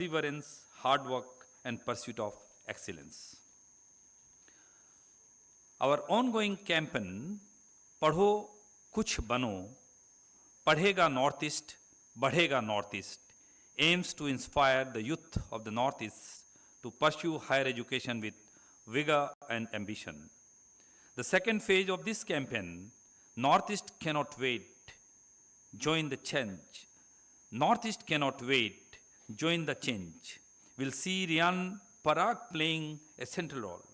perseverance, hard work, and pursuit of excellence. Our ongoing campaign, Padho Kuch Bano, Padhega Northeast, Badhega Northeast, aims to inspire the youth of the Northeast to pursue higher education with vigor and ambition. The second phase of this campaign, Northeast cannot wait, join the change. Northeast cannot wait, join the change. We'll see Riyan Parag playing a central role,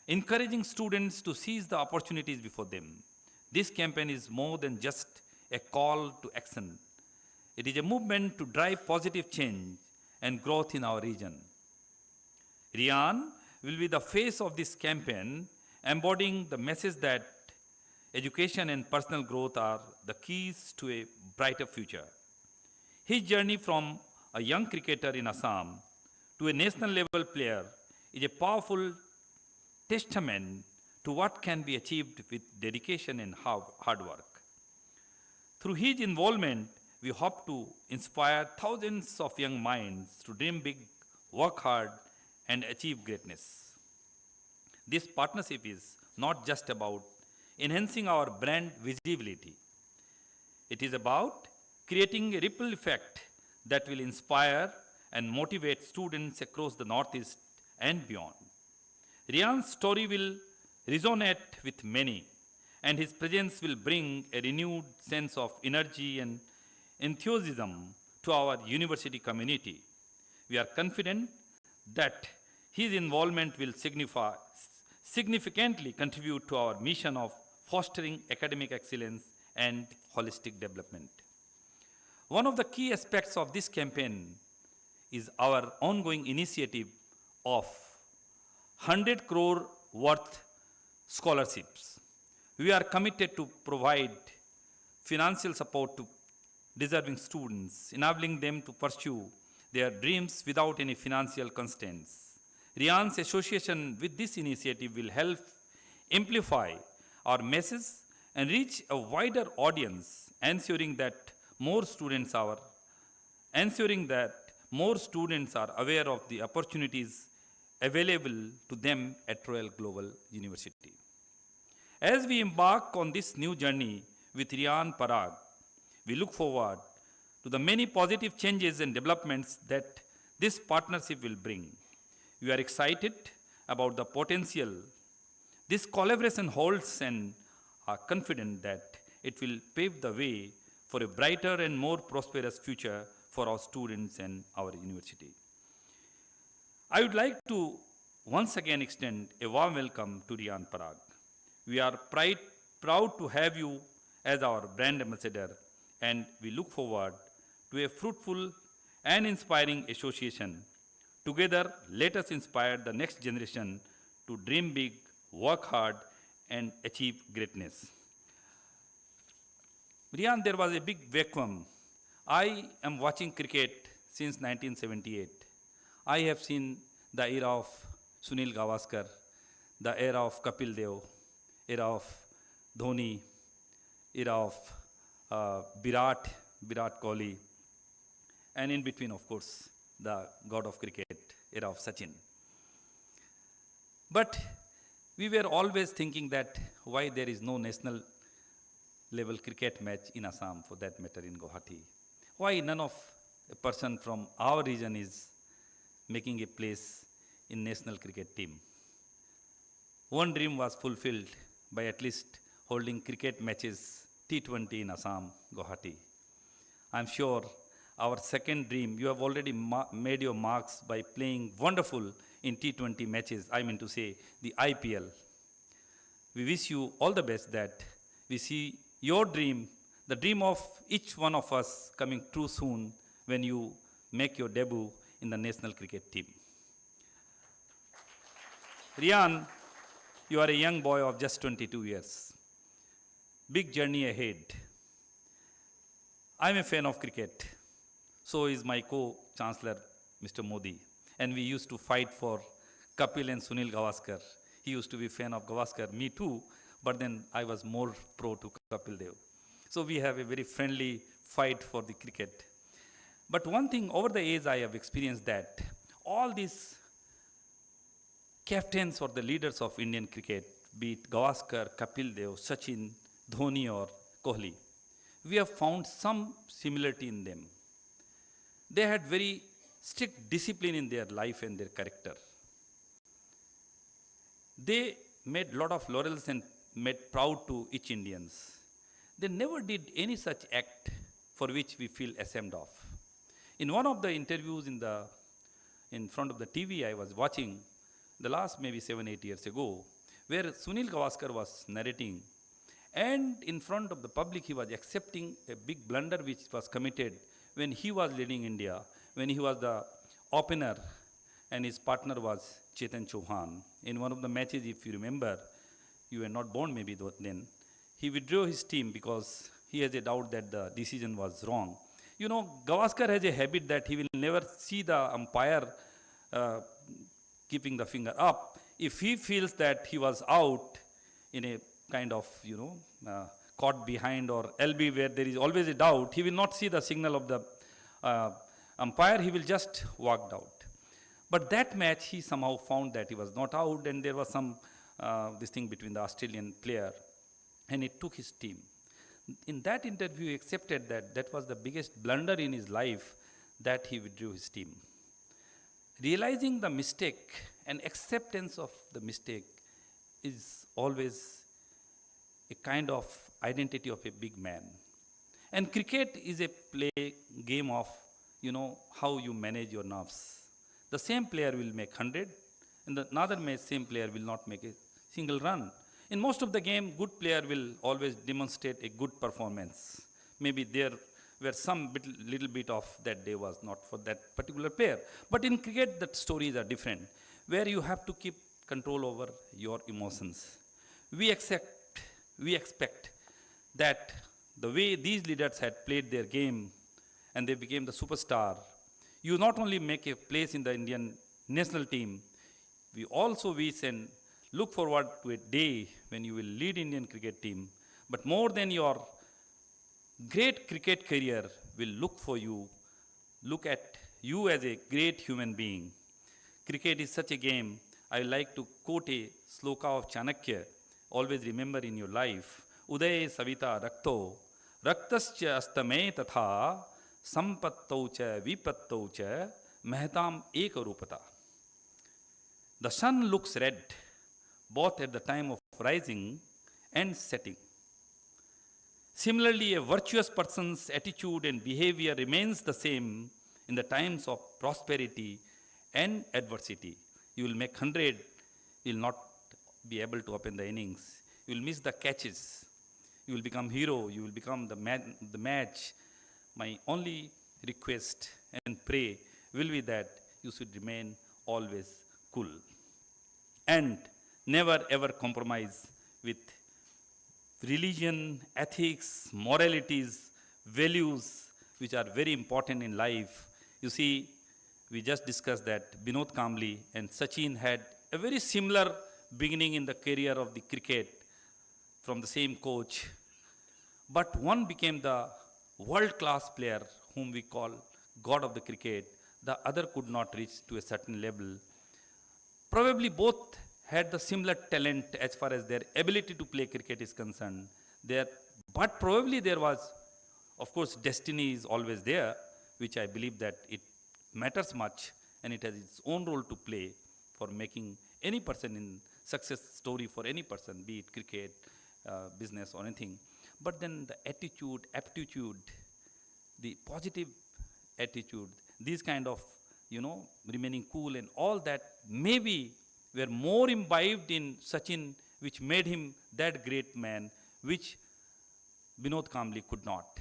encouraging students to seize the opportunities before them. This campaign is more than just a call to action. It is a movement to drive positive change and growth in our region. Riyan will be the face of this campaign, embodying the message that education and personal growth are the keys to a brighter future. His journey from a young cricketer in Assam to a national level player is a powerful testament to what can be achieved with dedication and hard work. Through his involvement, we hope to inspire thousands of young minds to dream big, work hard, and achieve greatness. This partnership is not just about enhancing our brand visibility. It is about creating a ripple effect that will inspire and motivate students across the Northeast and beyond. Riyan's story will resonate with many, and his presence will bring a renewed sense of energy and enthusiasm to our university community. We are confident that his involvement will significantly contribute to our mission of fostering academic excellence and holistic development. One of the key aspects of this campaign is our ongoing initiative of 100 crore worth scholarships. We are committed to provide financial support to deserving students, enabling them to pursue their dreams without any financial constraints. Riyan's association with this initiative will help amplify our message and reach a wider audience, ensuring that more students are aware of the opportunities available to them at Royal Global University. As we embark on this new journey with Riyan Parag, we look forward to the many positive changes and developments that this partnership will bring. We are excited about the potential this collaboration holds and are confident that it will pave the way for a brighter and more prosperous future for our students and our university. I would like to once again extend a warm welcome to Riyan Parag. We are proud to have you as our brand ambassador, and we look forward to a fruitful and inspiring association. Together, let us inspire the next generation to dream big, work hard, and achieve greatness. Riyan, there was a big vacuum. I am watching cricket since 1978. I have seen the era of Sunil Gavaskar, the era of Kapil Dev, era of Dhoni, era of Virat Kohli, and in between, of course, the god of cricket, era of Sachin. But we were always thinking that why there is no national level cricket match in Assam, for that matter in Guwahati. Why none of a person from our region is making a place in national cricket team? One dream was fulfilled by at least holding cricket matches T20 in Assam, Guwahati. I'm sure our second dream, you have already made your marks by playing wonderful in T20 matches, I mean to say the IPL. We wish you all the best that we see your dream, the dream of each one of us coming true soon when you make your debut in the national cricket team. Riyan, you are a young boy of just 22 years. Big journey ahead. I'm a fan of cricket. So is my co-chancellor, Mr. Modi. And we used to fight for Kapil and Sunil Gavaskar. He used to be a fan of Gavaskar, me too, but then I was more pro to Kapil Dev. So we have a very friendly fight for the cricket. But one thing over the age I have experienced that all these captains or the leaders of Indian cricket, be it Gavaskar, Kapil Dev, Sachin, Dhoni or Kohli, we have found some similarity in them. They had very strict discipline in their life and their character. They made lot of laurels and made proud to each Indians. They never did any such act for which we feel ashamed of. In one of the interviews in front of the TV I was watching, the last maybe 7-8 years ago, where Sunil Gavaskar was narrating, and in front of the public he was accepting a big blunder which was committed when he was leading India, when he was the opener and his partner was Chetan Chauhan. In one of the matches, if you remember, you were not born maybe then, he withdrew his team because he has a doubt that the decision was wrong. You know, Gavaskar has a habit that he will never see the umpire uh, keeping the finger up. If he feels that he was out in a kind of, caught behind or LB where there is always a doubt, he will not see the signal of the umpire, he will just walk out. But that match, he somehow found that he was not out and there was some this thing between the Australian player and it took his team. In that interview, he accepted that that was the biggest blunder in his life that he withdrew his team. Realizing the mistake and acceptance of the mistake is always a kind of identity of a big man. And cricket is a game of, how you manage your nerves. The same player will make 100, and another same player will not make a single run. In most of the game, good player will always demonstrate a good performance. Maybe there where some little bit of that day was not for that particular player. But in cricket, the stories are different, where you have to keep control over your emotions. We expect that the way these leaders had played their game and they became the superstar, you not only make a place in the Indian national team, we also wish and look forward to a day when you will lead Indian cricket team. But more than your great cricket career will look at you as a great human being. Cricket is such a game. I like to quote a sloka of Chanakya. Always remember in your life. Uday savita rakto, raktascha astame tatha, sampattau cha vipattau cha, mehtam ekarupata. The sun looks red, both at the time of rising and setting. Similarly, a virtuous person's attitude and behavior remains the same in the times of prosperity and adversity. You will make 100, you will not be able to open the innings. You will miss the catches. You will become hero. You will become the match. My only request and pray will be that you should remain always cool. And never ever compromise with religion, ethics, moralities, values, which are very important in life. You see, we just discussed that Binod Kamli and Sachin had a very similar beginning in the career of the cricket from the same coach. But one became the world-class player whom we call God of the cricket. The other could not reach to a certain level. Probably both had the similar talent as far as their ability to play cricket is concerned. But probably there was, of course, destiny is always there, which I believe that it matters much and it has its own role to play for making any person in success story for any person, be it cricket, business or anything. But then the attitude, aptitude, the positive attitude, these kind of, remaining cool and all that maybe were more imbibed in Sachin, which made him that great man, which Binod Kamli could not.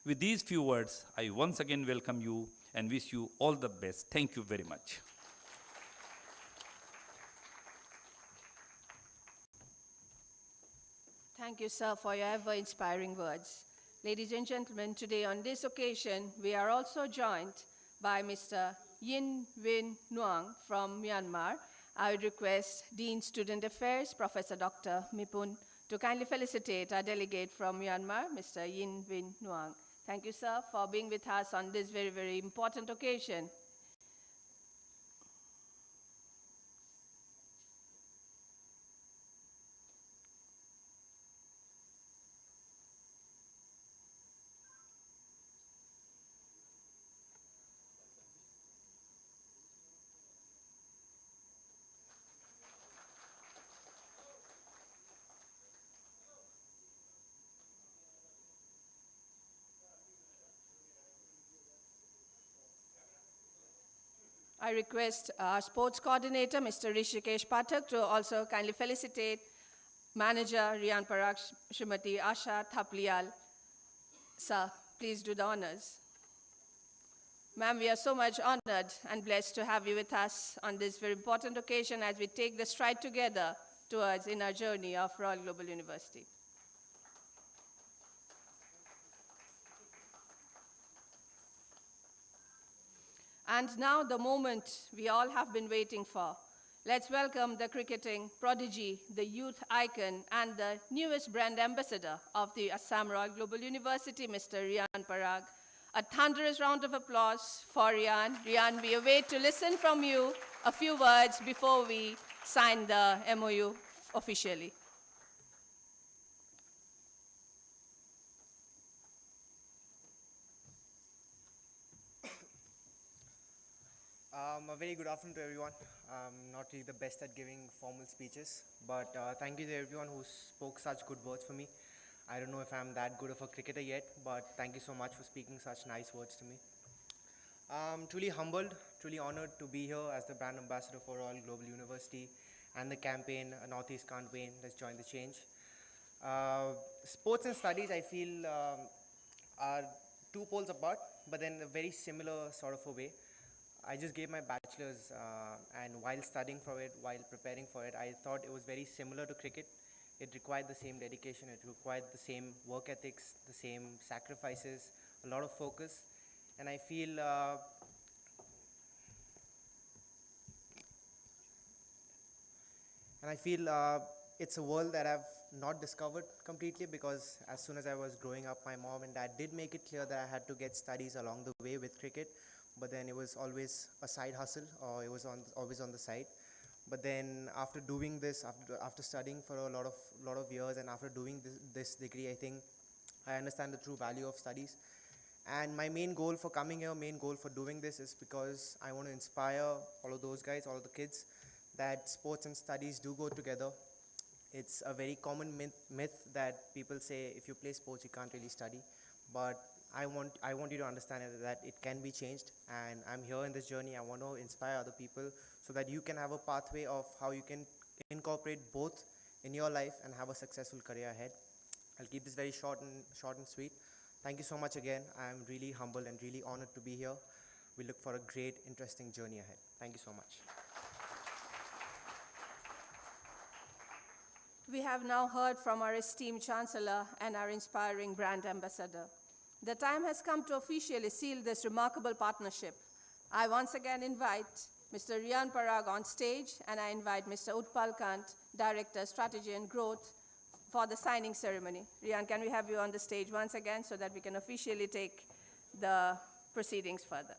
With these few words, I once again welcome you and wish you all the best. Thank you very much. Thank you, sir, for your ever-inspiring words. Ladies and gentlemen, today on this occasion, we are also joined by Mr. Yin Win Nuang from Myanmar. I would request Dean Student Affairs, Professor Dr. Mipun, to kindly felicitate our delegate from Myanmar, Mr. Yin Win Nuang. Thank you, sir, for being with us on this very, very important occasion. I request our sports coordinator, Mr. Rishikesh Pathak, to also kindly felicitate manager Riyan Parag, Srimati Asha Thaplial. Sir, please do the honors. Ma'am, we are so much honored and blessed to have you with us on this very important occasion as we take the stride together towards in our journey of Royal Global University. And now the moment we all have been waiting for. Let's welcome the cricketing prodigy, the youth icon, and the newest brand ambassador of the Assam Royal Global University, Mr. Riyan Parag. A thunderous round of applause for Riyan. Riyan, we await to listen from you a few words before we sign the MOU officially. A very good afternoon to everyone. I'm not really the best at giving formal speeches, but thank you to everyone who spoke such good words for me. I don't know if I'm that good of a cricketer yet, but thank you so much for speaking such nice words to me. I'm truly humbled, truly honored to be here as the brand ambassador for Royal Global University and the campaign Northeast Can't Win, Let's Join the Change. Sports and studies, I feel, are two poles apart, but then a very similar sort of a way. I just gave my bachelor's, and while studying for it, while preparing for it, I thought it was very similar to cricket. It required the same dedication, it required the same work ethics, the same sacrifices, a lot of focus. And I feel it's a world that I've not discovered completely, because as soon as I was growing up, my mom and dad did make it clear that I had to get studies along the way with cricket, but then it was always a side hustle, or it was always on the side. But then after doing this, after studying for a lot of years, and after doing this degree, I think I understand the true value of studies. And my main goal for coming here, main goal for doing this, is because I want to inspire all of those guys, all of the kids, that sports and studies do go together. It's a very common myth that people say if you play sports, you can't really study. But I want you to understand that it can be changed, and I'm here in this journey. I want to inspire other people so that you can have a pathway of how you can incorporate both in your life and have a successful career ahead. I'll keep this very short and sweet. Thank you so much again. I'm really humbled and really honored to be here. We look for a great, interesting journey ahead. Thank you so much. We have now heard from our esteemed Chancellor and our inspiring brand ambassador. The time has come to officially seal this remarkable partnership. I once again invite Mr. Riyan Parag on stage, and I invite Mr. Utpal Kant, Director, Strategy and Growth, for the signing ceremony. Riyan, can we have you on the stage once again so that we can officially take the proceedings further?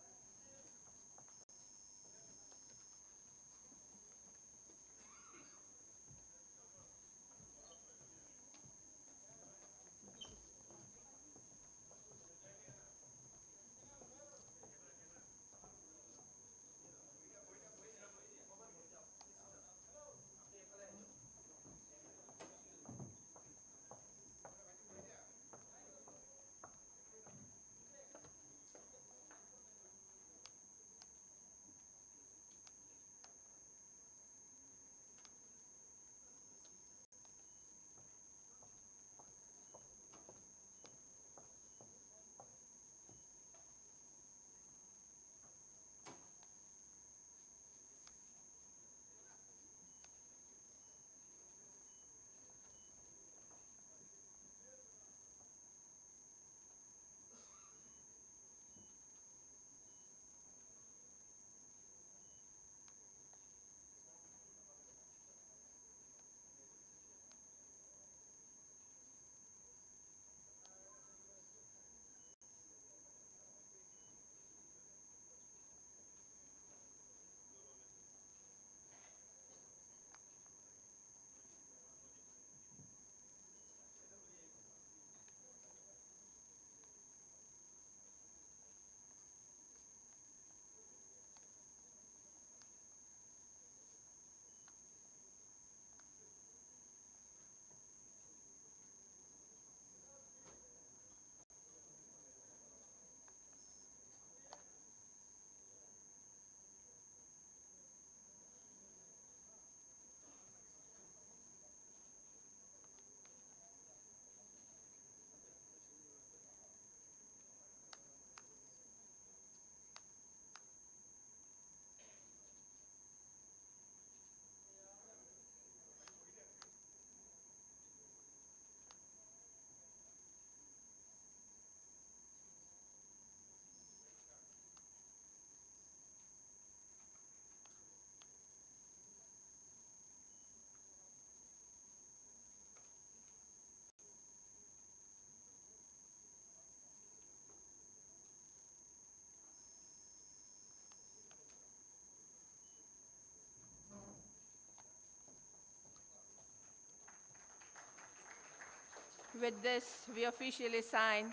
With this, we officially sign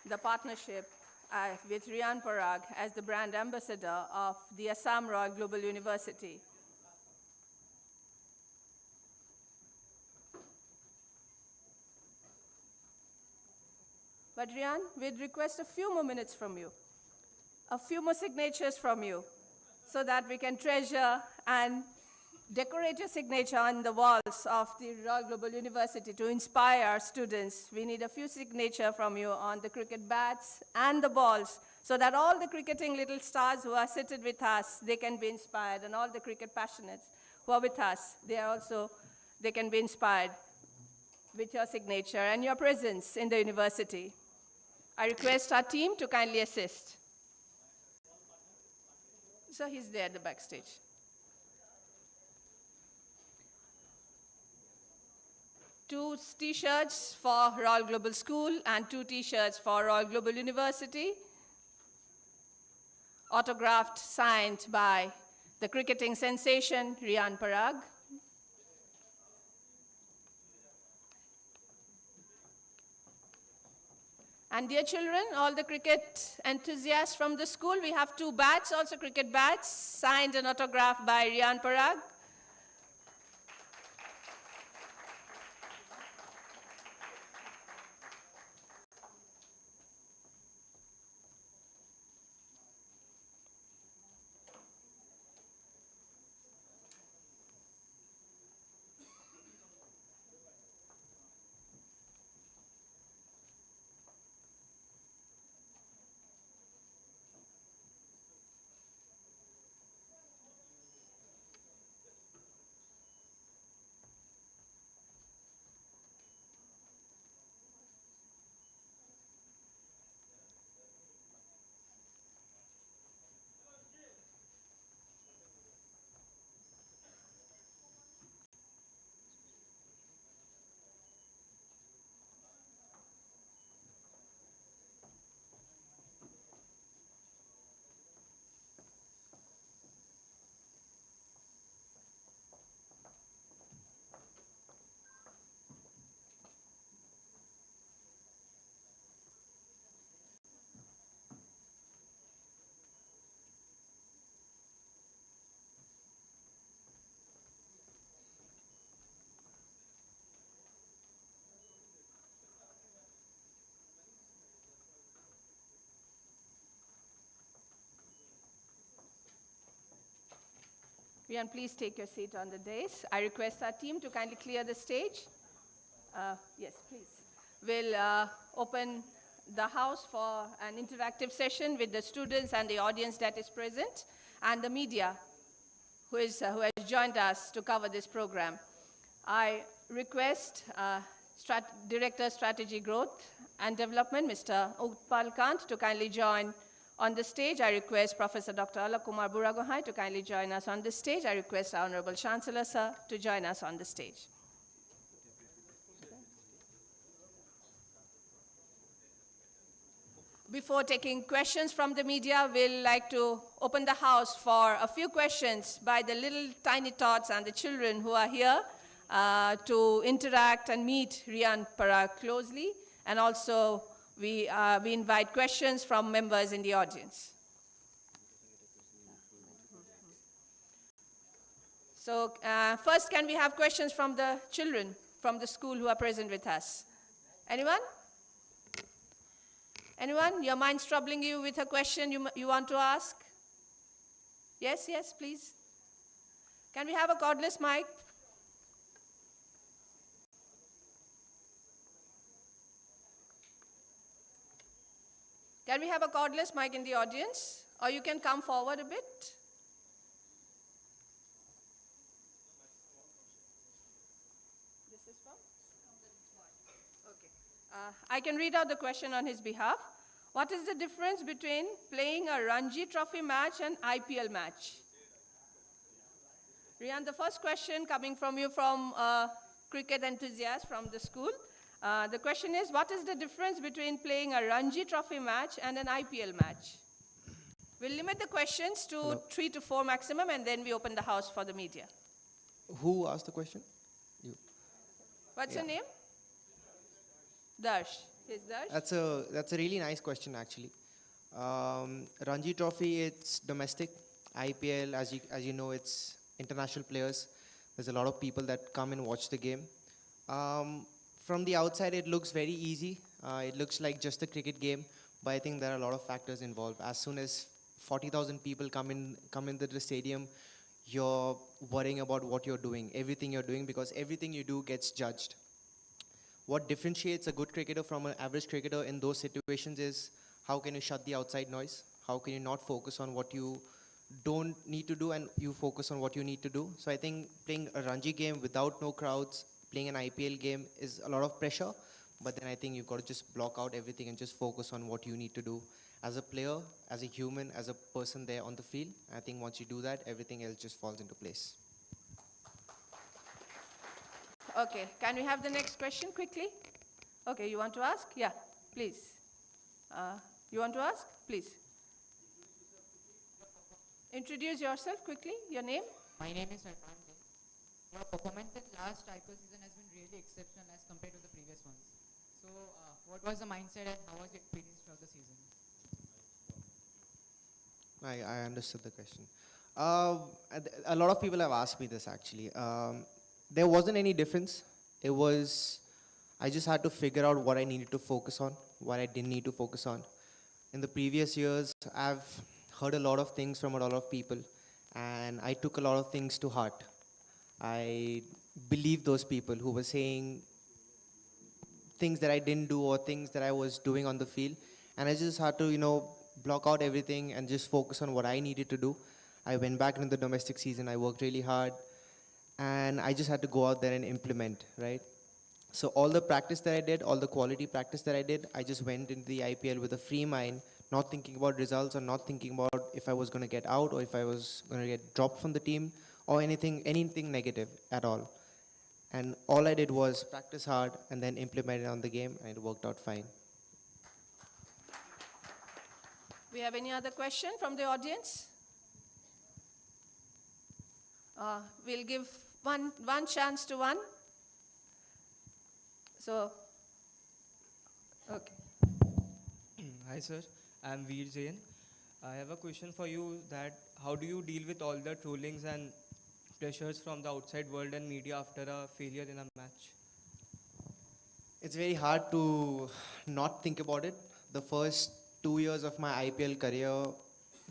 the partnership with Riyan Parag as the brand ambassador of the Assam Royal Global University. But Riyan, we'd request a few more minutes from you, a few more signatures from you, so that we can treasure and decorate your signature on the walls of the Royal Global University to inspire our students. We need a few signatures from you on the cricket bats and the balls, so that all the cricketing little stars who are seated with us, they can be inspired, and all the cricket passionates who are with us, they can be inspired with your signature and your presence in the university. I request our team to kindly assist. So he's there at the backstage. Two T-shirts for Royal Global School and 2 T-shirts for Royal Global University. Autographed, signed by the cricketing sensation, Riyan Parag. And dear children, all the cricket enthusiasts from the school, we have 2 bats, also cricket bats, signed and autographed by Riyan Parag. Riyan, please take your seat on the dais. I request our team to kindly clear the stage. Yes, please. We'll open the house for an interactive session with the students and the audience that is present, and the media who has joined us to cover this program. I request Director Strategy Growth and Development, Mr. Utpal Kant, to kindly join on the stage. I request Professor Dr. Alakumar Buragohai to kindly join us on the stage. I request our Honorable Chancellor, sir, to join us on the stage. Before taking questions from the media, we'll like to open the house for a few questions by the little tiny tots and the children who are here to interact and meet Riyan Parag closely. And also, we invite questions from members in the audience. So first, can we have questions from the children from the school who are present with us? Anyone? Anyone? Your mind's troubling you with a question you want to ask? Yes, yes, please. Can we have a cordless mic? Can we have a cordless mic in the audience? Or you can come forward a bit. This is from? Okay. I can read out the question on his behalf. What is the difference between playing a Ranji Trophy match and IPL match? Riyan, the first question coming from you from cricket enthusiast from the school. The question is, what is the difference between playing a Ranji Trophy match and an IPL match? We'll limit the questions to 3 to 4 maximum, and then we open the house for the media. Who asked the question? You. What's your name? Darsh. Is Darsh? That's a really nice question actually. Ranji Trophy, it's domestic. IPL, as you know, it's international players. There's a lot of people that come and watch the game. Um, from the outside, it looks very easy. It looks like just a cricket game, but I think there are a lot of factors involved. As soon as 40,000 people come into the stadium, you're worrying about what you're doing, everything you're doing, because everything you do gets judged. What differentiates a good cricketer from an average cricketer in those situations is how can you shut the outside noise? How can you not focus on what you don't need to do and you focus on what you need to do? So I think playing a Ranji game without no crowds, playing an IPL game is a lot of pressure. But then I think you've got to just block out everything and just focus on what you need to do as a player, as a human, as a person there on the field. I think once you do that, everything else just falls into place. Okay, can we have the next question quickly? Okay, you want to ask? Yeah, please. You want to ask? Please. Introduce yourself quickly, your name? My name is Riyan. Your performance in last IPL season has been really exceptional as compared to the previous ones. So, what was the mindset and how was your experience throughout the season? I understood the question. A lot of people have asked me this actually. There wasn't any difference. It was, I just had to figure out what I needed to focus on, what I didn't need to focus on. In the previous years, I've heard a lot of things from a lot of people, and I took a lot of things to heart. I believed those people who were saying things that I didn't do or things that I was doing on the field. And I just had to, block out everything and just focus on what I needed to do. I went back into the domestic season. I worked really hard and I just had to go out there and implement, right? So all the practice that I did, all the quality practice that I did, I just went into the IPL with a free mind, not thinking about results or not thinking about if I was going to get out or if I was going to get dropped from the team or anything negative at all. And all I did was practice hard and then implement it on the game, and it worked out fine. We have any other question from the audience? We'll give one chance to one. So, okay. Hi sir, I'm Veer Jain. I have a question for you that how do you deal with all the trollings and pressures from the outside world and media after a failure in a match? It's very hard to not think about it. The first 2 years of my IPL career,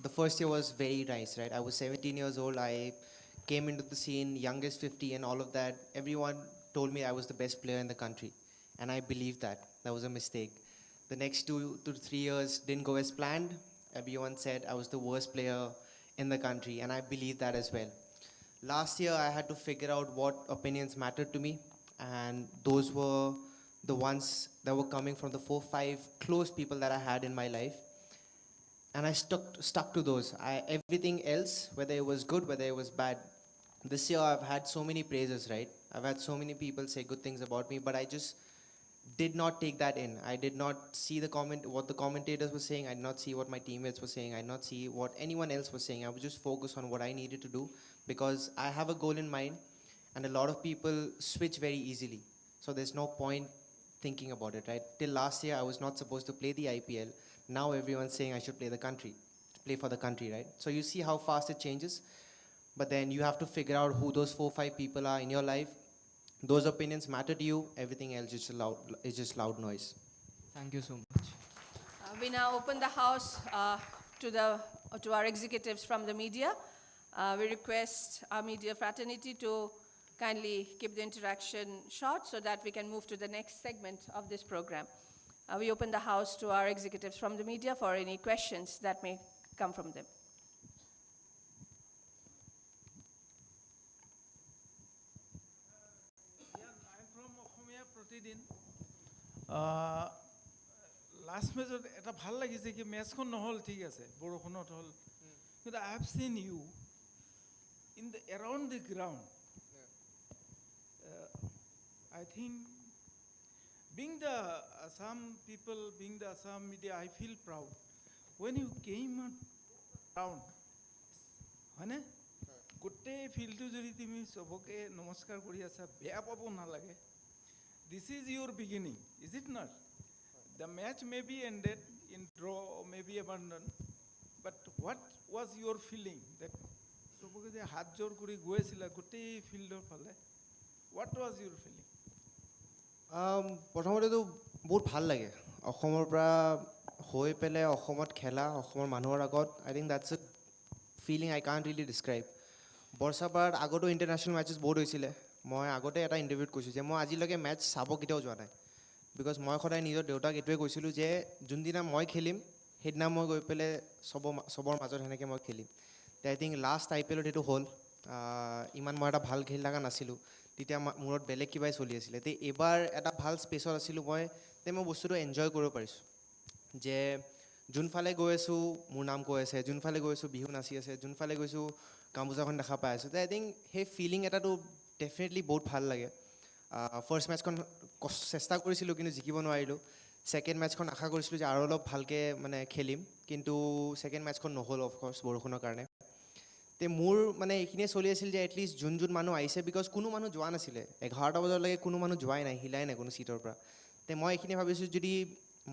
the first year was very nice, right? I was 17 years old. I came into the scene, youngest 50 and all of that. Everyone told me I was the best player in the country. And I believed that. That was a mistake. The next 2 to 3 years didn't go as planned. Everyone said I was the worst player in the country, and I believed that as well. Last year, I had to figure out what opinions mattered to me, and those were the ones that were coming from the 4, 5 close people that I had in my life. And I stuck to those. Everything else, whether it was good, whether it was bad. This year, I've had so many praises, right? I've had so many people say good things about me, but I just did not take that in. I did not see what the commentators were saying. I did not see what my teammates were saying. I did not see what anyone else was saying. I would just focus on what I needed to do because I have a goal in mind, and a lot of people switch very easily. So there's no point thinking about it, right? Till last year, I was not supposed to play the IPL. Now everyone's saying I should play for the country, right? So you see how fast it changes. But then you have to figure out who those 4, 5 people are in your life. Those opinions matter to you. Everything else is just loud noise. Thank you so much. We now open the house to our executives from the media. We request our media fraternity to kindly keep the interaction short so that we can move to the next segment of this program. We open the house to our executives from the media for any questions that may come from them. I'm from Asomiya Pratidin last মেচত এটা ভাল লাগিছে কি মেচখন নহ'ল ঠিক আছে বৰষুণত হ'ল কিন্তু I have seen you in the around the ground I think being the Assam people, being the Assam media, I feel proud. When you came around, হয়নে গোটেই ফিল্ডটো যদি তুমি চবকে নমস্কাৰ কৰি আছা বেয়া পাব নালাগে দিছ ইজ ইউৰ beginning is it not the match may be ended in draw or maybe abandoned, but what was your feeling that চবকে যে হাত জোৰ কৰি গৈ আছিলা গোটেই ফিল্ডৰ ফালে, what was your feeling? প্ৰথমতেতো বহুত ভাল লাগে অসমৰ পৰা হৈ পেলাই অসমত খেলা অসমৰ মানুহৰ আগত I think that's a feeling I can't really describe বৰ্ষাপাৰাত আগতো ইণ্টাৰনেশ্যনেল মেটচেছ বহুত হৈছিলে মই আগতে এটা ইণ্টাৰভিউত কৈছোঁ যে মই আজিলৈকে মেটচ চাব কেতিয়াও যোৱা নাই বিকজ মই সদায় নিজৰ দেউতাক এইটোৱে কৈছিলোঁ যে যোনদিনা মই খেলিম সেইদিনা মই গৈ পেলাই চবৰ মাজত সেনেকৈ মই খেলিম তে I think last I P এলত সেইটো হ'ল ইমান মই এটা ভাল খেলি থকা নাছিলোঁ তেতিয়া মূৰত বেলেগ কিবাই চলি আছিলে তে এইবাৰ এটা ভাল স্পেচত আছিলোঁ মই বস্তুটো এনজয় কৰিব পাৰিছোঁ যে যোনফালে গৈ আছোঁ মোৰ নাম কৈ আছে যোনফালে গৈ আছোঁ বিহু নাচি আছে যোনফালে গৈছোঁ গামোচাখন দেখা পাই আছোঁ তে আই থিংক সেই ফিলিং এটাতো ডেফিনেটলি বহুত ভাল লাগে ফাৰ্ষ্ট মেটচখন চেষ্টা কৰিছিলোঁ কিন্তু জিকিব নোৱাৰিলোঁ ছেকেণ্ড মেটচখন আশা কৰিছিলোঁ যে আৰু অলপ ভালকৈ মানে খেলিম কিন্তু ছেকেণ্ড মেটচখন নহ'ল অফক'ৰ্ছ বৰষুণৰ কাৰণে তে মোৰ মানে এইখিনিয়ে চলি আছিল যে এটলিষ্ট যোন মানুহ আহিছে বিকজ কোনো মানুহ যোৱা নাছিলে 11টা বজালৈকে কোনো মানুহ যোৱাই নাই হিলাই নাই কোনো ছিটৰ পৰা তে মই এইখিনি ভাবিছোঁ যদি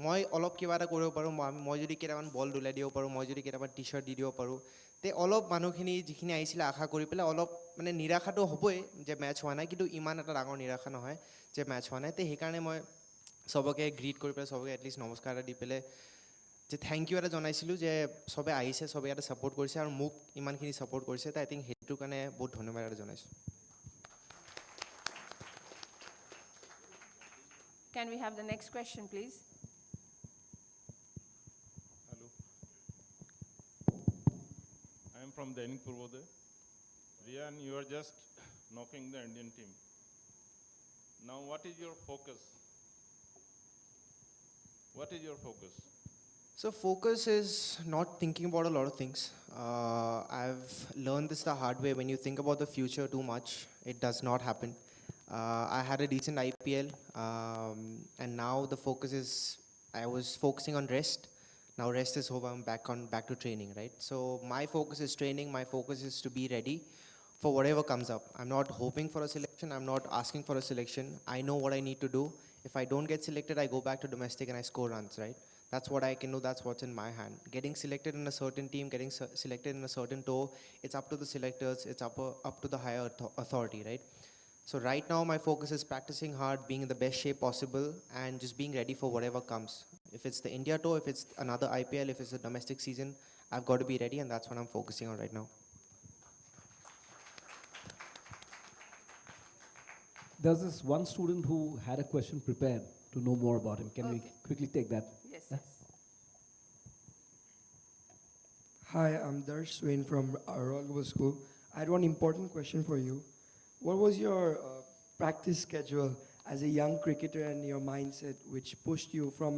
মই অলপ কিবা এটা কৰিব পাৰোঁ মই যদি কেইটামান বল দলিয়াই দিব পাৰোঁ মই যদি কেইটামান টি চাৰ্ট দি দিব পাৰোঁ তে অলপ মানুহখিনি যিখিনি আহিছিলে আশা কৰি পেলাই অলপ মানে নিৰাশাটো হ'বই যে মেটচ হোৱা নাই কিন্তু ইমান এটা ডাঙৰ নিৰাশা নহয় যে মেটচ হোৱা নাই তে সেইকাৰণে মই চবকে গ্ৰীট কৰি পেলাই চবকে এটলিষ্ট নমস্কাৰ এটা দি পেলাই যে থেংক ইউ এটা জনাইছিলোঁ যে চবে আহিছে চবে ইয়াতে ছাপোৰ্ট কৰিছে আৰু মোক ইমানখিনি ছাপোৰ্ট কৰিছে তে আই থিংক সেইটোৰ কাৰণে বহুত ধন্যবাদ এটা জনাইছোঁ Can we have the next question, please? Hello. I am from Dainik Purvodaya. Riyan, you are just knocking the Indian team. Now, what is your focus? What is your focus? So focus is not thinking about a lot of things. I've learned this the hard way. When you think about the future too much, it does not happen. I had a decent IPL, and now the focus is, I was focusing on rest. Now rest is over, I'm back to training, right? So my focus is training, my focus is to be ready for whatever comes up. I'm not hoping for a selection, I'm not asking for a selection. I know what I need to do. If I don't get selected, I go back to domestic and I score runs, right? That's what I can do, that's what's in my hand. Getting selected in a certain team, getting selected in a certain tour, it's up to the selectors, it's up to the higher authority, right? So right now my focus is practicing hard, being in the best shape possible and just being ready for whatever comes. If it's the India tour, if it's another IPL, if it's a domestic season, I've got to be ready and that's what I'm focusing on right now. There's this one student who had a question prepared to know more about him. Can we quickly take that? Yes, Yeah. yes. Hi, I'm Darsh Swain from Royal Global School. I had one important question for you. What was your practice schedule as a young cricketer and your mindset which pushed you from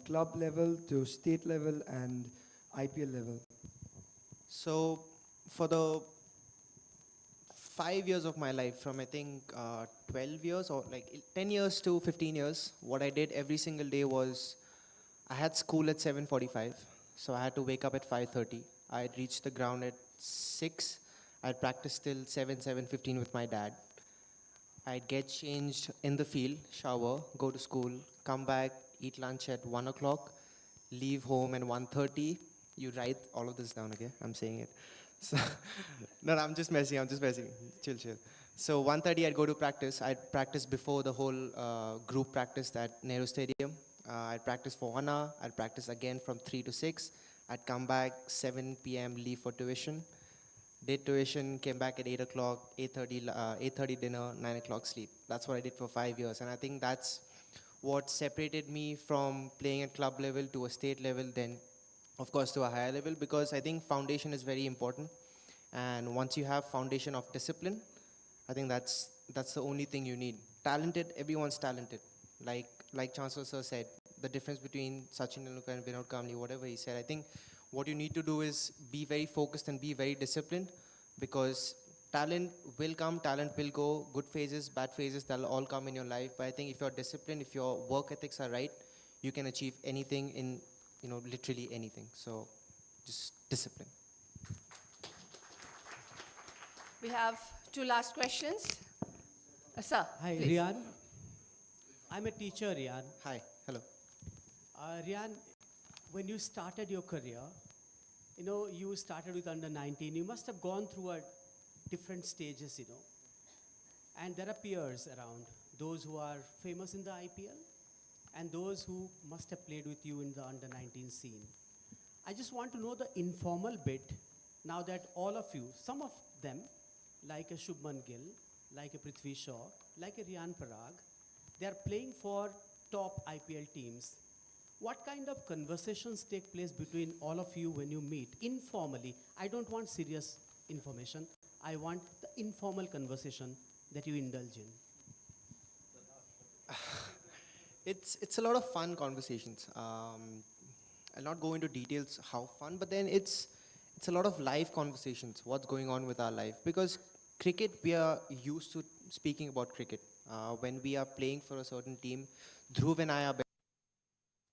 club level to state level and IPL level? So for the 5 years of my life, from I think 12 years or like 10 years to 15 years, what I did every single day was I had school at 7:45, so I had to wake up at 5:30. I'd reach the ground at 6. I'd practice till 7:15 with my dad. I'd get changed in the field, shower, go to school, come back, eat lunch at 1 o'clock, leave home at 1:30. You write all of this down, okay? I'm saying it. So, no, I'm just messing. Chill. So 1:30 I'd go to practice. I'd practice before the whole group practice at Nehru Stadium. I'd practice for 1 hour. I'd practice again from 3 to 6. I'd come back 7 p.m., leave for tuition. Did tuition, came back at 8 o'clock, 8:30 dinner, 9 o'clock sleep. That's what I did for 5 years. And I think that's what separated me from playing at club level to a state level, then of course to a higher level, because I think foundation is very important. And once you have foundation of discipline, I think that's the only thing you need. Talented, everyone's talented. Like Chancellor Sir said, the difference between Sachin Tendulkar and Vinod Kamli, whatever he said, I think what you need to do is be very focused and be very disciplined, because talent will come, talent will go, good phases, bad phases, that'll all come in your life. But I think if you're disciplined, if your work ethics are right, you can achieve anything in, literally anything. So just discipline. We have two last questions. Sir, Hi, please. Riyan. I'm a teacher, Riyan. Hi, hello. Riyan, when you started your career, you started with under 19. You must have gone through different stages, and there are peers around, those who are famous in the IPL and those who must have played with you in the under 19 scene. I just want to know the informal bit now that all of you, some of them, like a Shubman Gill, like a Prithvi Shaw, like a Riyan Parag, they are playing for top IPL teams. What kind of conversations take place between all of you when you meet informally? I don't want serious information. I want the informal conversation that you indulge in. It's a lot of fun conversations. I'll not go into details how fun, but then it's a lot of live conversations. What's going on with our life? Because cricket, we are used to speaking about cricket. When we are playing for a certain team, Dhruv and I are.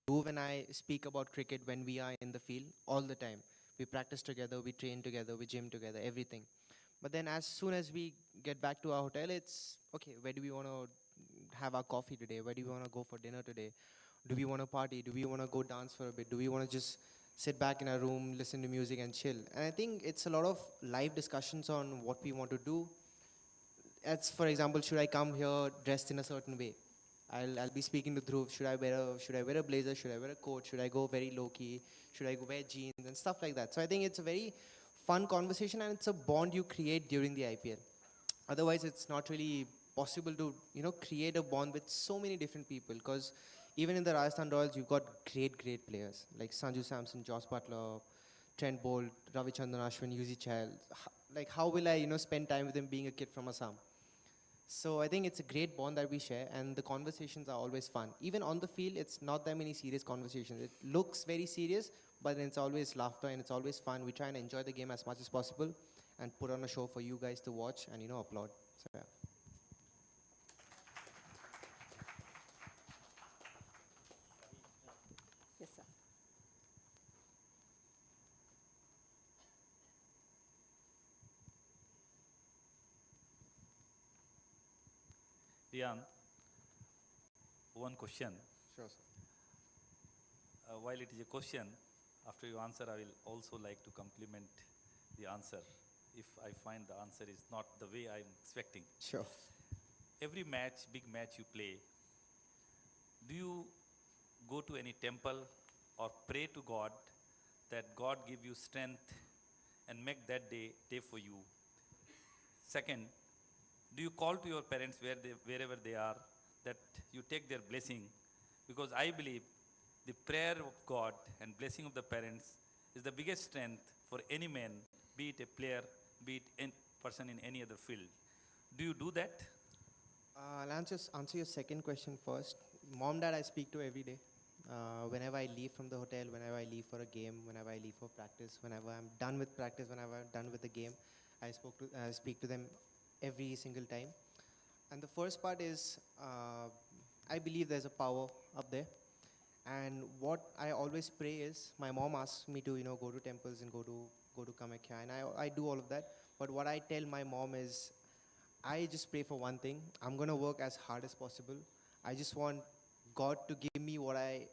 Dhruv and I speak about cricket when we are in the field all the time. We practice together, we train together, we gym together, everything. But then as soon as we get back to our hotel, it's okay, where do we want to have our coffee today? Where do we want to go for dinner today? Do we want to party? Do we want to go dance for a bit? Do we want to just sit back in our room, listen to music and chill? And I think it's a lot of live discussions on what we want to do. As for example, should I come here dressed in a certain way? I'll be speaking to Dhruv. Should I wear a blazer? Should I wear a coat? Should I go very low key? Should I wear jeans and stuff like that? So I think it's a very fun conversation and it's a bond you create during the IPL. Otherwise, it's not really possible to create a bond with so many different people because even in the Rajasthan Royals, you've got great players like Sanju Samson, Joss Butler, Trent Bolt, Ravichandran Ashwin, Yuzi Chahal. Like how will I spend time with him being a kid from Assam? So I think it's a great bond that we share and the conversations are always fun. Even on the field, it's not that many serious conversations. It looks very serious, but it's always laughter and it's always fun. We try and enjoy the game as much as possible and put on a show for you guys to watch and applaud. So yeah. Yes, sir. Riyan, one question. Sure, sir. While it is a question, after you answer, I will also like to compliment the answer if I find the answer is not the way I'm expecting. Sure. Every match, big match you play, do you go to any temple or pray to God that God give you strength and make that day for you? Second, do you call to your parents wherever they are that you take their blessing? Because I believe the prayer of God and blessing of the parents is the biggest strength for any man, be it a player, be it a person in any other field. Do you do that? I'll answer your second question first. Mom, dad, I speak to every day. Whenever I leave from the hotel, whenever I leave for a game, whenever I leave for practice, whenever I'm done with practice, whenever I'm done with the game, I speak to them every single time. And the first part is, I believe there's a power up there. And what I always pray is, my mom asks me to, go to temples and go to Kamakhya, and I do all of that. But what I tell my mom is, I just pray for one thing. I'm gonna work as hard as possible. I just want God to give me what I've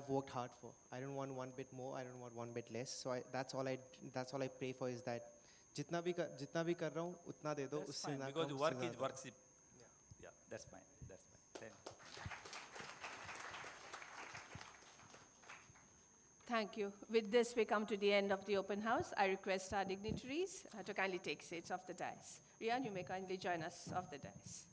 worked hard for. I don't want one bit more. I don't want one bit less. So that's all I pray for is that जितना भी कर रहा हूँ उतना दे दो That's उससे fine, ना because come, work उससे is ज़्यादा। worship. Yeah, that's fine. That's fine. Thank you. Thank you. With this, we come to the end of the open house. I request our dignitaries to kindly take seats off the dais. Riyan, you may kindly join us off the dais.